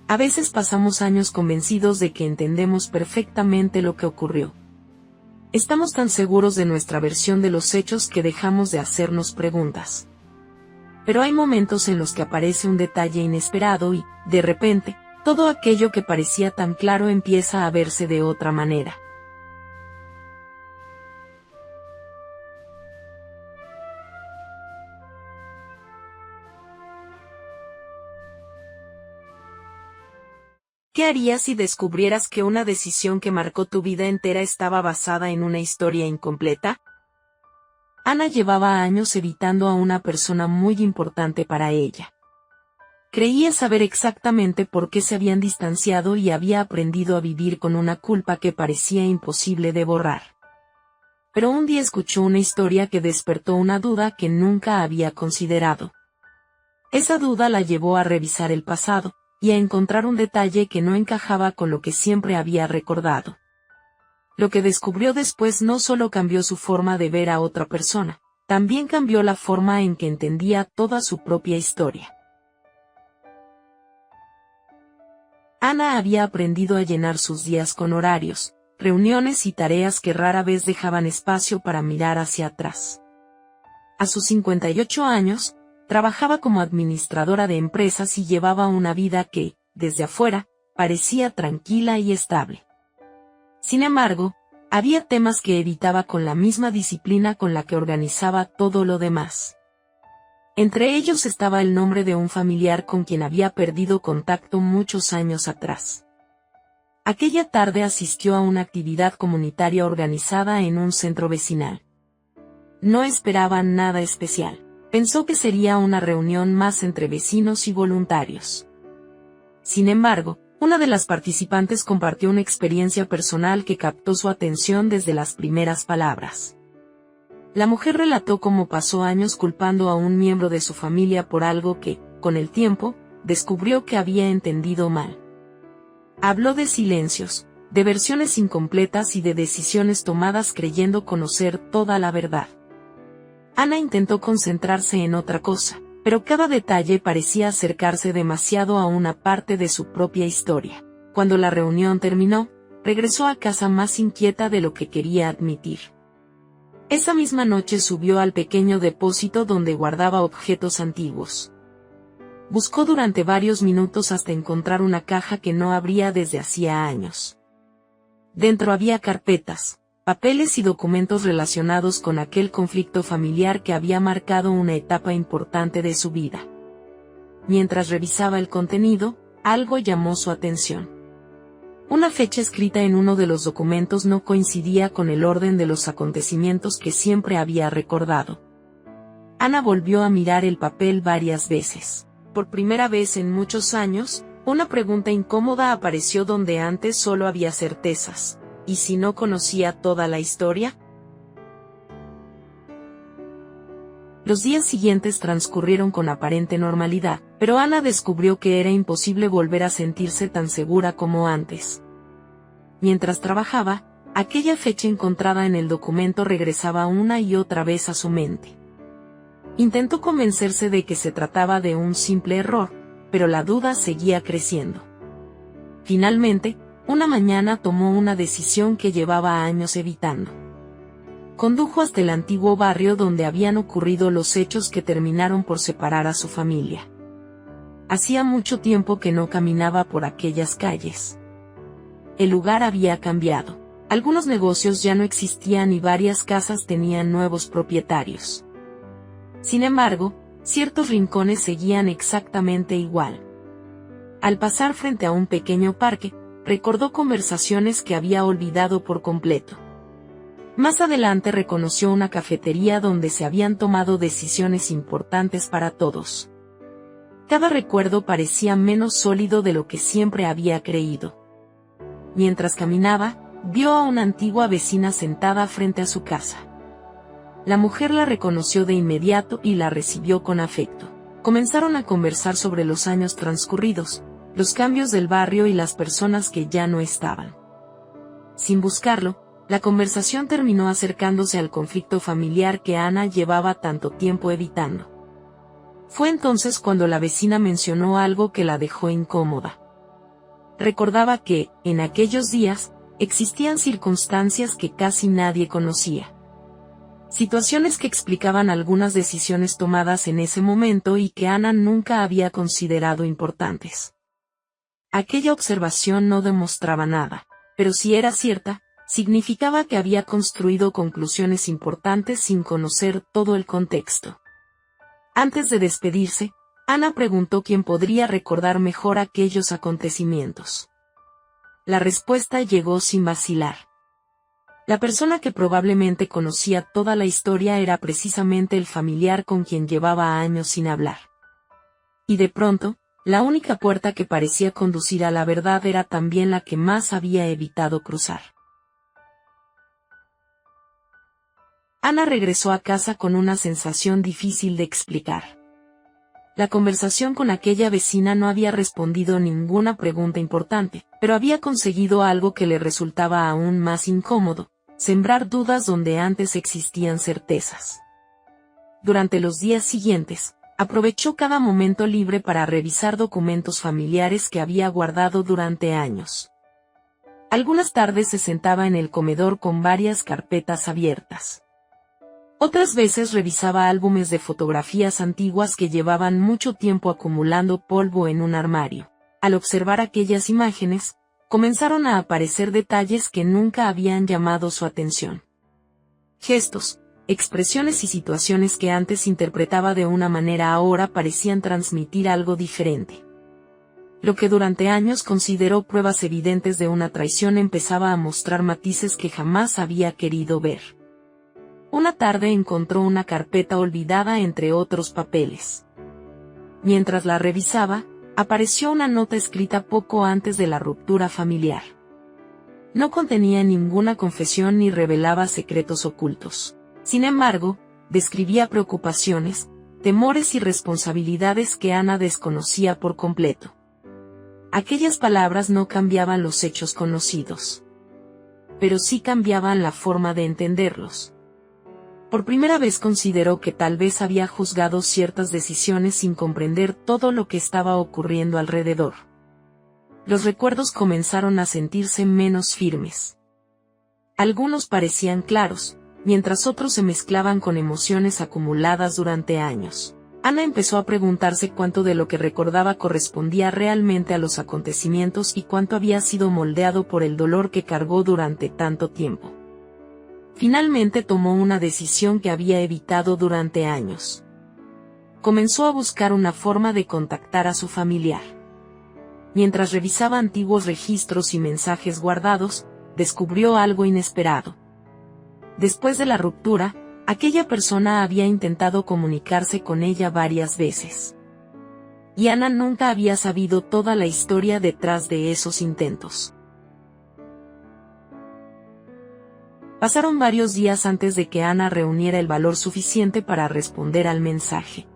A veces pasamos años convencidos de que entendemos perfectamente lo que ocurrió. Estamos tan seguros de nuestra versión de los hechos que dejamos de hacernos preguntas. Pero hay momentos en los que aparece un detalle inesperado y, de repente, todo aquello que parecía tan claro empieza a verse de otra manera. ¿Qué harías si descubrieras que una decisión que marcó tu vida entera estaba basada en una historia incompleta? Ana llevaba años evitando a una persona muy importante para ella. Creía saber exactamente por qué se habían distanciado y había aprendido a vivir con una culpa que parecía imposible de borrar. Pero un día escuchó una historia que despertó una duda que nunca había considerado. Esa duda la llevó a revisar el pasado, y a encontrar un detalle que no encajaba con lo que siempre había recordado. Lo que descubrió después no solo cambió su forma de ver a otra persona, también cambió la forma en que entendía toda su propia historia. Ana había aprendido a llenar sus días con horarios, reuniones y tareas que rara vez dejaban espacio para mirar hacia atrás. A sus 58 años, trabajaba como administradora de empresas y llevaba una vida que, desde afuera, parecía tranquila y estable. Sin embargo, había temas que evitaba con la misma disciplina con la que organizaba todo lo demás. Entre ellos estaba el nombre de un familiar con quien había perdido contacto muchos años atrás. Aquella tarde asistió a una actividad comunitaria organizada en un centro vecinal. No esperaba nada especial. Pensó que sería una reunión más entre vecinos y voluntarios. Sin embargo, una de las participantes compartió una experiencia personal que captó su atención desde las primeras palabras. La mujer relató cómo pasó años culpando a un miembro de su familia por algo que, con el tiempo, descubrió que había entendido mal. Habló de silencios, de versiones incompletas y de decisiones tomadas creyendo conocer toda la verdad. Ana intentó concentrarse en otra cosa, pero cada detalle parecía acercarse demasiado a una parte de su propia historia. Cuando la reunión terminó, regresó a casa más inquieta de lo que quería admitir. Esa misma noche subió al pequeño depósito donde guardaba objetos antiguos. Buscó durante varios minutos hasta encontrar una caja que no abría desde hacía años. Dentro había carpetas, papeles y documentos relacionados con aquel conflicto familiar que había marcado una etapa importante de su vida. Mientras revisaba el contenido, algo llamó su atención. Una fecha escrita en uno de los documentos no coincidía con el orden de los acontecimientos que siempre había recordado. Ana volvió a mirar el papel varias veces. Por primera vez en muchos años, una pregunta incómoda apareció donde antes solo había certezas. ¿Y si no conocía toda la historia? Los días siguientes transcurrieron con aparente normalidad, pero Ana descubrió que era imposible volver a sentirse tan segura como antes. Mientras trabajaba, aquella fecha encontrada en el documento regresaba una y otra vez a su mente. Intentó convencerse de que se trataba de un simple error, pero la duda seguía creciendo. Finalmente, una mañana tomó una decisión que llevaba años evitando. Condujo hasta el antiguo barrio donde habían ocurrido los hechos que terminaron por separar a su familia. Hacía mucho tiempo que no caminaba por aquellas calles. El lugar había cambiado. Algunos negocios ya no existían y varias casas tenían nuevos propietarios. Sin embargo, ciertos rincones seguían exactamente igual. Al pasar frente a un pequeño parque, recordó conversaciones que había olvidado por completo. Más adelante reconoció una cafetería donde se habían tomado decisiones importantes para todos. Cada recuerdo parecía menos sólido de lo que siempre había creído. Mientras caminaba, vio a una antigua vecina sentada frente a su casa. La mujer la reconoció de inmediato y la recibió con afecto. Comenzaron a conversar sobre los años transcurridos, los cambios del barrio y las personas que ya no estaban. Sin buscarlo, la conversación terminó acercándose al conflicto familiar que Ana llevaba tanto tiempo evitando. Fue entonces cuando la vecina mencionó algo que la dejó incómoda. recordaba que, en aquellos días, existían circunstancias que casi nadie conocía. Situaciones que explicaban algunas decisiones tomadas en ese momento y que Ana nunca había considerado importantes. Aquella observación no demostraba nada, pero si era cierta, significaba que había construido conclusiones importantes sin conocer todo el contexto. Antes de despedirse, Ana preguntó quién podría recordar mejor aquellos acontecimientos. La respuesta llegó sin vacilar. La persona que probablemente conocía toda la historia era precisamente el familiar con quien llevaba años sin hablar. Y de pronto, la única puerta que parecía conducir a la verdad era también la que más había evitado cruzar. Ana regresó a casa con una sensación difícil de explicar. La conversación con aquella vecina no había respondido ninguna pregunta importante, pero había conseguido algo que le resultaba aún más incómodo: sembrar dudas donde antes existían certezas. Durante los días siguientes, aprovechó cada momento libre para revisar documentos familiares que había guardado durante años. Algunas tardes se sentaba en el comedor con varias carpetas abiertas. Otras veces revisaba álbumes de fotografías antiguas que llevaban mucho tiempo acumulando polvo en un armario. Al observar aquellas imágenes, comenzaron a aparecer detalles que nunca habían llamado su atención. Gestos, expresiones y situaciones que antes interpretaba de una manera ahora parecían transmitir algo diferente. Lo que durante años consideró pruebas evidentes de una traición empezaba a mostrar matices que jamás había querido ver. Una tarde encontró una carpeta olvidada entre otros papeles. Mientras la revisaba, apareció una nota escrita poco antes de la ruptura familiar. No contenía ninguna confesión ni revelaba secretos ocultos. Sin embargo, describía preocupaciones, temores y responsabilidades que Ana desconocía por completo. Aquellas palabras no cambiaban los hechos conocidos, pero sí cambiaban la forma de entenderlos. Por primera vez consideró que tal vez había juzgado ciertas decisiones sin comprender todo lo que estaba ocurriendo alrededor. Los recuerdos comenzaron a sentirse menos firmes. Algunos parecían claros, mientras otros se mezclaban con emociones acumuladas durante años. Ana empezó a preguntarse cuánto de lo que recordaba correspondía realmente a los acontecimientos y cuánto había sido moldeado por el dolor que cargó durante tanto tiempo. Finalmente tomó una decisión que había evitado durante años. Comenzó a buscar una forma de contactar a su familiar. Mientras revisaba antiguos registros y mensajes guardados, descubrió algo inesperado. Después de la ruptura, aquella persona había intentado comunicarse con ella varias veces. Y Ana nunca había sabido toda la historia detrás de esos intentos. Pasaron varios días antes de que Ana reuniera el valor suficiente para responder al mensaje.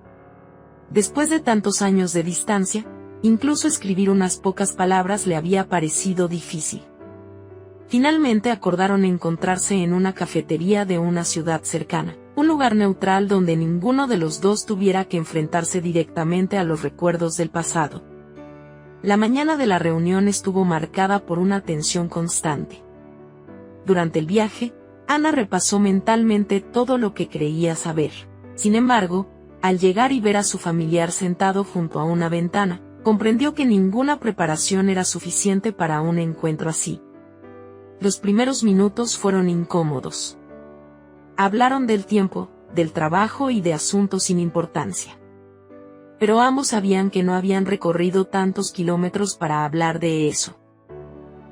Después de tantos años de distancia, incluso escribir unas pocas palabras le había parecido difícil. Finalmente acordaron encontrarse en una cafetería de una ciudad cercana, un lugar neutral donde ninguno de los dos tuviera que enfrentarse directamente a los recuerdos del pasado. La mañana de la reunión estuvo marcada por una tensión constante. Durante el viaje, Ana repasó mentalmente todo lo que creía saber. Sin embargo, al llegar y ver a su familiar sentado junto a una ventana, comprendió que ninguna preparación era suficiente para un encuentro así. Los primeros minutos fueron incómodos. Hablaron del tiempo, del trabajo y de asuntos sin importancia. Pero ambos sabían que no habían recorrido tantos kilómetros para hablar de eso.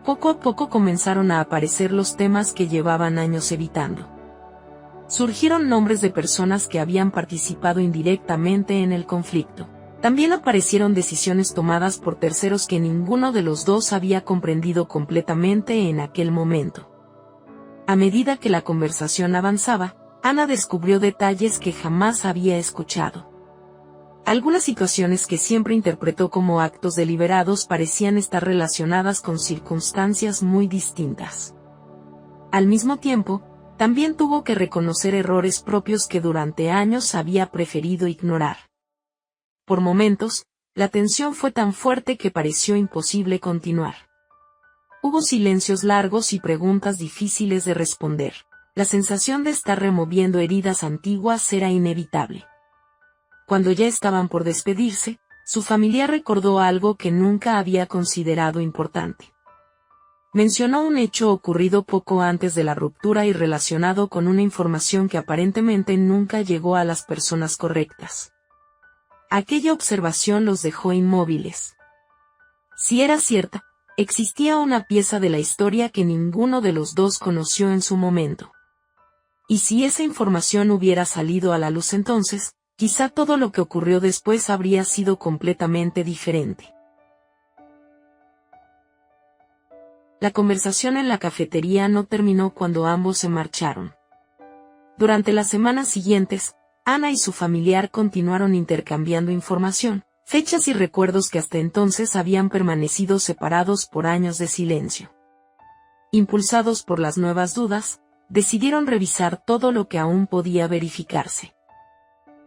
Poco a poco comenzaron a aparecer los temas que llevaban años evitando. Surgieron nombres de personas que habían participado indirectamente en el conflicto. También aparecieron decisiones tomadas por terceros que ninguno de los dos había comprendido completamente en aquel momento. A medida que la conversación avanzaba, Ana descubrió detalles que jamás había escuchado. Algunas situaciones que siempre interpretó como actos deliberados parecían estar relacionadas con circunstancias muy distintas. Al mismo tiempo, también tuvo que reconocer errores propios que durante años había preferido ignorar. Por momentos, la tensión fue tan fuerte que pareció imposible continuar. Hubo silencios largos y preguntas difíciles de responder. La sensación de estar removiendo heridas antiguas era inevitable. Cuando ya estaban por despedirse, su familiar recordó algo que nunca había considerado importante. Mencionó un hecho ocurrido poco antes de la ruptura y relacionado con una información que aparentemente nunca llegó a las personas correctas. Aquella observación los dejó inmóviles. Si era cierta, existía una pieza de la historia que ninguno de los dos conoció en su momento. Y si esa información hubiera salido a la luz entonces, quizá todo lo que ocurrió después habría sido completamente diferente. La conversación en la cafetería no terminó cuando ambos se marcharon. Durante las semanas siguientes, Ana y su familiar continuaron intercambiando información, fechas y recuerdos que hasta entonces habían permanecido separados por años de silencio. Impulsados por las nuevas dudas, decidieron revisar todo lo que aún podía verificarse.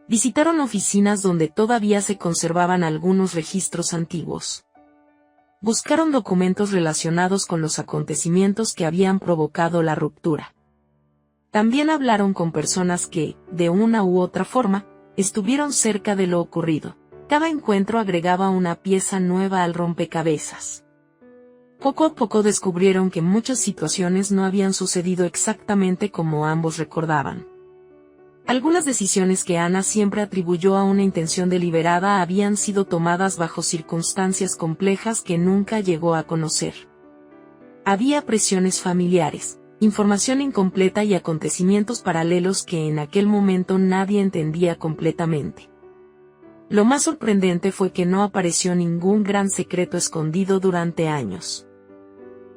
Visitaron oficinas donde todavía se conservaban algunos registros antiguos. Buscaron documentos relacionados con los acontecimientos que habían provocado la ruptura. También hablaron con personas que, de una u otra forma, estuvieron cerca de lo ocurrido. Cada encuentro agregaba una pieza nueva al rompecabezas. Poco a poco descubrieron que muchas situaciones no habían sucedido exactamente como ambos recordaban. Algunas decisiones que Ana siempre atribuyó a una intención deliberada habían sido tomadas bajo circunstancias complejas que nunca llegó a conocer. Había presiones familiares, información incompleta y acontecimientos paralelos que en aquel momento nadie entendía completamente. Lo más sorprendente fue que no apareció ningún gran secreto escondido durante años.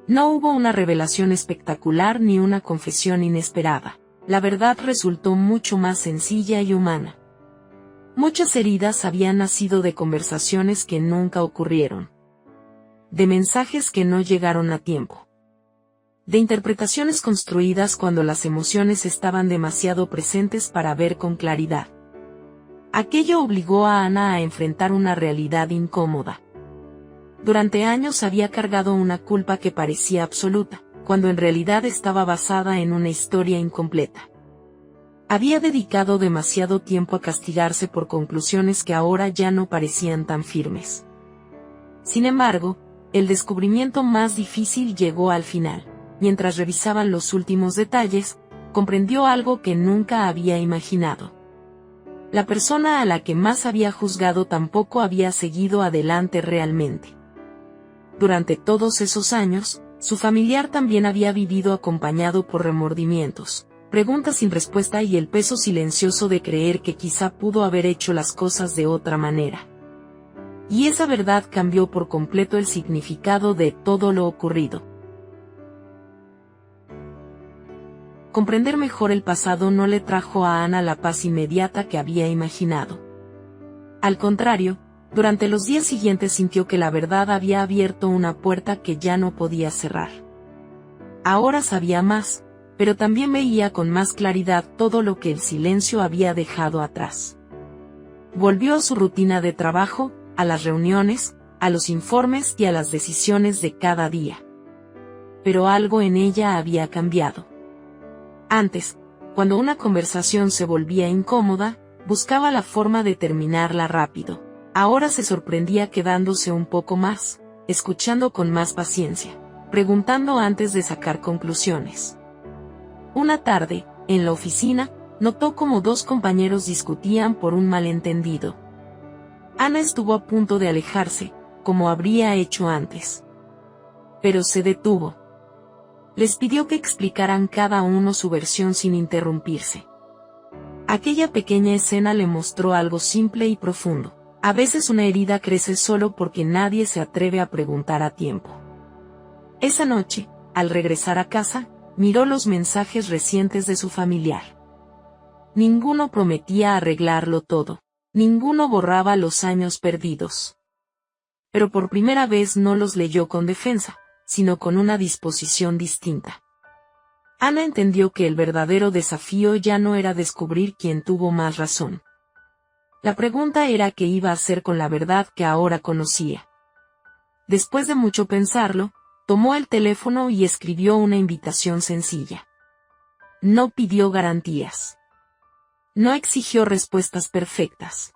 No hubo una revelación espectacular ni una confesión inesperada. La verdad resultó mucho más sencilla y humana. Muchas heridas habían nacido de conversaciones que nunca ocurrieron. De mensajes que no llegaron a tiempo. De interpretaciones construidas cuando las emociones estaban demasiado presentes para ver con claridad. Aquello obligó a Ana a enfrentar una realidad incómoda. Durante años había cargado una culpa que parecía absoluta, cuando en realidad estaba basada en una historia incompleta. Había dedicado demasiado tiempo a castigarse por conclusiones que ahora ya no parecían tan firmes. Sin embargo, el descubrimiento más difícil llegó al final. Mientras revisaban los últimos detalles, comprendió algo que nunca había imaginado. La persona a la que más había juzgado tampoco había seguido adelante realmente. Durante todos esos años, su familiar también había vivido acompañado por remordimientos, preguntas sin respuesta y el peso silencioso de creer que quizá pudo haber hecho las cosas de otra manera. Y esa verdad cambió por completo el significado de todo lo ocurrido. Comprender mejor el pasado no le trajo a Ana la paz inmediata que había imaginado. Al contrario, durante los días siguientes sintió que la verdad había abierto una puerta que ya no podía cerrar. Ahora sabía más, pero también veía con más claridad todo lo que el silencio había dejado atrás. Volvió a su rutina de trabajo, a las reuniones, a los informes y a las decisiones de cada día. Pero algo en ella había cambiado. Antes, cuando una conversación se volvía incómoda, buscaba la forma de terminarla rápido. Ahora se sorprendía quedándose un poco más, escuchando con más paciencia, preguntando antes de sacar conclusiones. Una tarde, en la oficina, notó cómo dos compañeros discutían por un malentendido. Ana estuvo a punto de alejarse, como habría hecho antes. Pero se detuvo. Les pidió que explicaran cada uno su versión sin interrumpirse. Aquella pequeña escena le mostró algo simple y profundo. A veces una herida crece solo porque nadie se atreve a preguntar a tiempo. Esa noche, al regresar a casa, miró los mensajes recientes de su familiar. Ninguno prometía arreglarlo todo. Ninguno borraba los años perdidos. Pero por primera vez no los leyó con defensa, sino con una disposición distinta. Ana entendió que el verdadero desafío ya no era descubrir quién tuvo más razón. La pregunta era qué iba a hacer con la verdad que ahora conocía. Después de mucho pensarlo, tomó el teléfono y escribió una invitación sencilla. No pidió garantías. No exigió respuestas perfectas.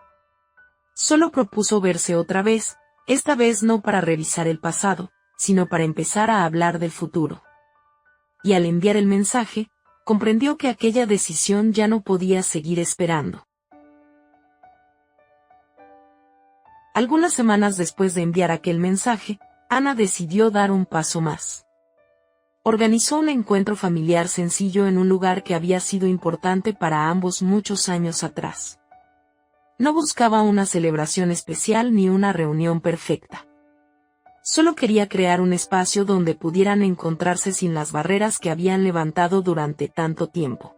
Solo propuso verse otra vez, esta vez no para revisar el pasado, sino para empezar a hablar del futuro. Y al enviar el mensaje, comprendió que aquella decisión ya no podía seguir esperando. Algunas semanas después de enviar aquel mensaje, Ana decidió dar un paso más. Organizó un encuentro familiar sencillo en un lugar que había sido importante para ambos muchos años atrás. No buscaba una celebración especial ni una reunión perfecta. Solo quería crear un espacio donde pudieran encontrarse sin las barreras que habían levantado durante tanto tiempo.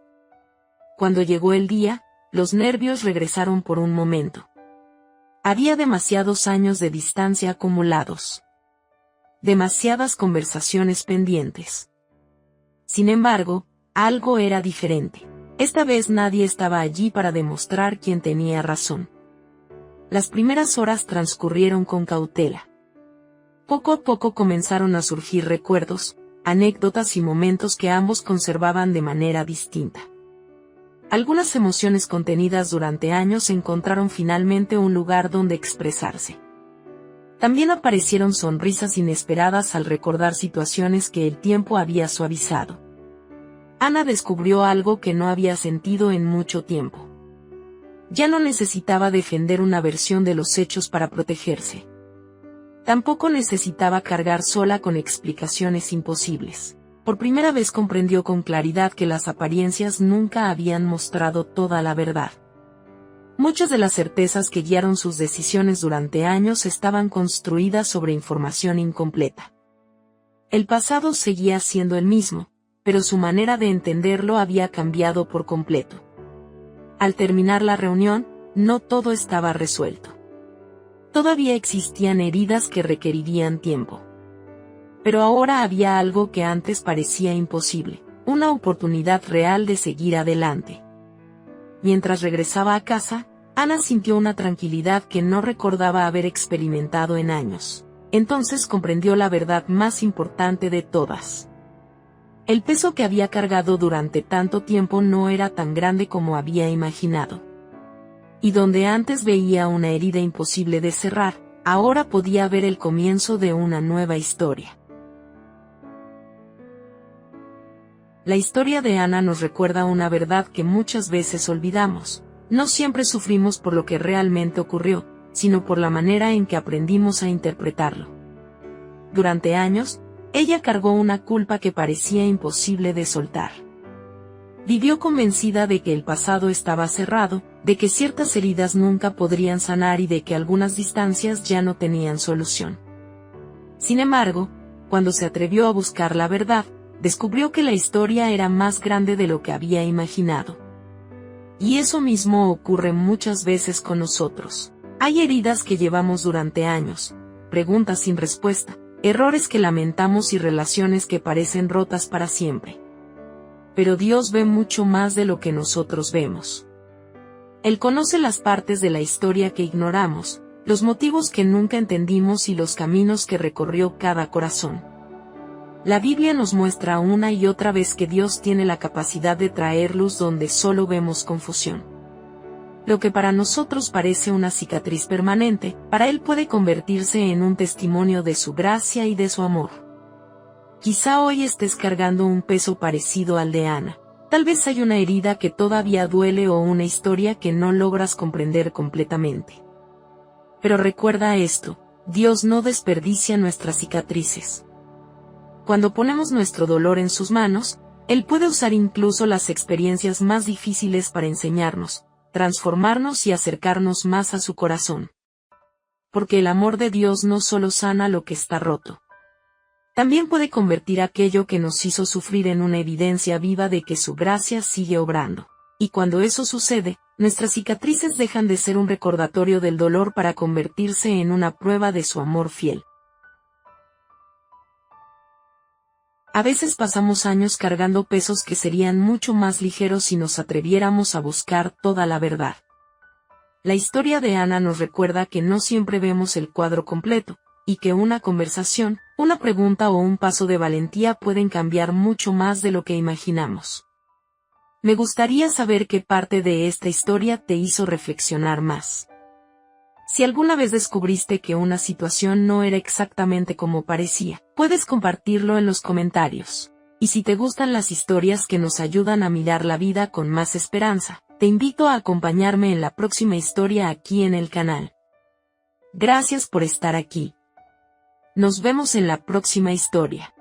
Cuando llegó el día, los nervios regresaron por un momento. Había demasiados años de distancia acumulados. Demasiadas conversaciones pendientes. Sin embargo, algo era diferente. Esta vez nadie estaba allí para demostrar quién tenía razón. Las primeras horas transcurrieron con cautela. Poco a poco comenzaron a surgir recuerdos, anécdotas y momentos que ambos conservaban de manera distinta. Algunas emociones contenidas durante años encontraron finalmente un lugar donde expresarse. También aparecieron sonrisas inesperadas al recordar situaciones que el tiempo había suavizado. Ana descubrió algo que no había sentido en mucho tiempo. Ya no necesitaba defender una versión de los hechos para protegerse. Tampoco necesitaba cargar sola con explicaciones imposibles. Por primera vez comprendió con claridad que las apariencias nunca habían mostrado toda la verdad. Muchas de las certezas que guiaron sus decisiones durante años estaban construidas sobre información incompleta. El pasado seguía siendo el mismo, pero su manera de entenderlo había cambiado por completo. Al terminar la reunión, no todo estaba resuelto. Todavía existían heridas que requerirían tiempo. Pero ahora había algo que antes parecía imposible, una oportunidad real de seguir adelante. Mientras regresaba a casa, Ana sintió una tranquilidad que no recordaba haber experimentado en años. Entonces comprendió la verdad más importante de todas. El peso que había cargado durante tanto tiempo no era tan grande como había imaginado. Y donde antes veía una herida imposible de cerrar, ahora podía ver el comienzo de una nueva historia. La historia de Ana nos recuerda una verdad que muchas veces olvidamos. No siempre sufrimos por lo que realmente ocurrió, sino por la manera en que aprendimos a interpretarlo. Durante años, ella cargó una culpa que parecía imposible de soltar. Vivió convencida de que el pasado estaba cerrado, de que ciertas heridas nunca podrían sanar y de que algunas distancias ya no tenían solución. Sin embargo, cuando se atrevió a buscar la verdad, descubrió que la historia era más grande de lo que había imaginado. Y eso mismo ocurre muchas veces con nosotros. Hay heridas que llevamos durante años, preguntas sin respuesta, errores que lamentamos y relaciones que parecen rotas para siempre. Pero Dios ve mucho más de lo que nosotros vemos. Él conoce las partes de la historia que ignoramos, los motivos que nunca entendimos y los caminos que recorrió cada corazón. La Biblia nos muestra una y otra vez que Dios tiene la capacidad de traer luz donde solo vemos confusión. Lo que para nosotros parece una cicatriz permanente, para Él puede convertirse en un testimonio de su gracia y de su amor. Quizá hoy estés cargando un peso parecido al de Ana. Tal vez hay una herida que todavía duele o una historia que no logras comprender completamente. Pero recuerda esto, Dios no desperdicia nuestras cicatrices. Cuando ponemos nuestro dolor en sus manos, Él puede usar incluso las experiencias más difíciles para enseñarnos, transformarnos y acercarnos más a su corazón. Porque el amor de Dios no solo sana lo que está roto. También puede convertir aquello que nos hizo sufrir en una evidencia viva de que su gracia sigue obrando. Y cuando eso sucede, nuestras cicatrices dejan de ser un recordatorio del dolor para convertirse en una prueba de su amor fiel. A veces pasamos años cargando pesos que serían mucho más ligeros si nos atreviéramos a buscar toda la verdad. La historia de Ana nos recuerda que no siempre vemos el cuadro completo, y que una conversación, Una pregunta o un paso de valentía pueden cambiar mucho más de lo que imaginamos. Me gustaría saber qué parte de esta historia te hizo reflexionar más. Si alguna vez descubriste que una situación no era exactamente como parecía, puedes compartirlo en los comentarios. Y si te gustan las historias que nos ayudan a mirar la vida con más esperanza, te invito a acompañarme en la próxima historia aquí en el canal. Gracias por estar aquí. Nos vemos en la próxima historia.